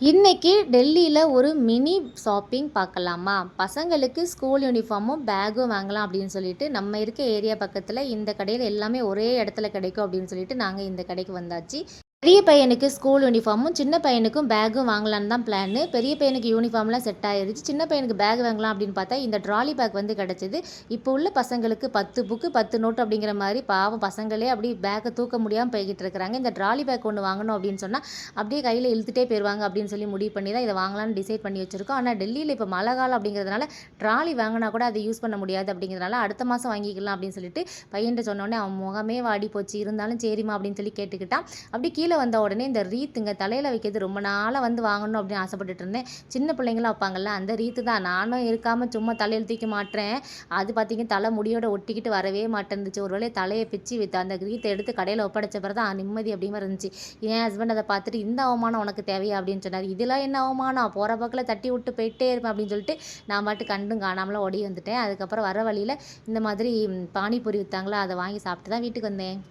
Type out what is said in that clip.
இன்னைக்கு டெல்லியில ஒரு மினி ஷாப்பிங் பார்க்கலாமா? பசங்களுக்கு ஸ்கூல் யூனிஃபார்மும், பேக்கும் வாங்கலாம் அப்படின்னு சொல்லிட்டு, நம்ம இருக்க ஏரியா பக்கத்துல இந்த கடையில எல்லாமே ஒரே இடத்துல கிடைக்கும் அப்படின்னு சொல்லிட்டு, நாங்க இந்த கடைக்கு வந்தாச்சு. பெரிய பையனுக்கு ஸ்கூல் யூனிஃபார்மும், சின்ன பையனுக்கும் பேக்கும் வாங்கலான்னு தான் பிளானு. பெரிய பையனுக்கு யூனிஃபார்ம்லாம் செட் ஆயிருச்சு. சின்ன பையனுக்கு பேக் வாங்கலாம் அப்படின்னு பார்த்தா, இந்த ட்ராலி பேக் வந்து கிடைச்சது. இப்போ உள்ள பசங்களுக்கு 10 புக்கு 10 நோட்டு அப்படிங்கிற மாதிரி பாவம் பசங்களே அப்படியே பேக்கை தூக்க முடியாமல் போய்கிட்டு இருக்கிறாங்க. இந்த ட்ராலி பேக் ஒன்று வாங்கணும் அப்படின்னு சொன்னால் அப்படியே கையில் இழுத்துட்டே போயிடுவாங்க அப்படின்னு சொல்லி முடிவு பண்ணி தான் இதை வாங்கலாம்னு டிசைட் பண்ணி வச்சுருக்கோம். ஆனால் டெல்லியில் இப்போ மழை காலம் அப்படிங்கிறதுனால ட்ராலி வாங்கினா கூட அதை யூஸ் பண்ண முடியாது அப்படிங்கிறதுனால அடுத்த மாதம் வாங்கிக்கலாம் அப்படின்னு சொல்லிட்டு பையன்கிட்ட சொன்னோடனே அவன் முகமே வாடி போச்சு. இருந்தாலும் சரிம்மா அப்படின்னு சொல்லி கேட்டுக்கிட்டான். அப்படி கீழே வந்த உடனே இந்த ரீத்துங்க தலையில் வைக்கிறது ரொம்ப நாளாக வந்து வாங்கணும் அப்படின்னு ஆசைப்பட்டுட்டு இருந்தேன். சின்ன பிள்ளைங்களாம் வைப்பாங்கல்ல அந்த ரீத்து தான். நானும் இருக்காமல் சும்மா தலையில் தூக்கி மாட்டுறேன். அது பார்த்தீங்கன்னா தலை முடியோட ஒட்டிக்கிட்டு வரவே மாட்டேன்னுச்சு. ஒரு வேளை தலையை பிச்சு வித்து அந்த ரீத்தை எடுத்து கடையில் ஒப்படைச்ச பிறகு தான் நிம்மதி அப்படிமா இருந்துச்சு. என் ஹஸ்பண்ட் அதை பார்த்துட்டு இந்த அவமானம் உனக்கு தேவையா அப்படின்னு சொன்னார். இதெல்லாம் என்ன அவமானம், போகிற பக்கத்தில் தட்டி விட்டு போயிட்டே இருப்பேன் அப்படின்னு சொல்லிட்டு நான் பாட்டு கண்டும் காணாமலாம் ஓடி வந்துட்டேன். அதுக்கப்புறம் வர வழியில் இந்த மாதிரி பானிபூரி விற்றாங்களா, அதை வாங்கி சாப்பிட்டு தான் வீட்டுக்கு வந்தேன்.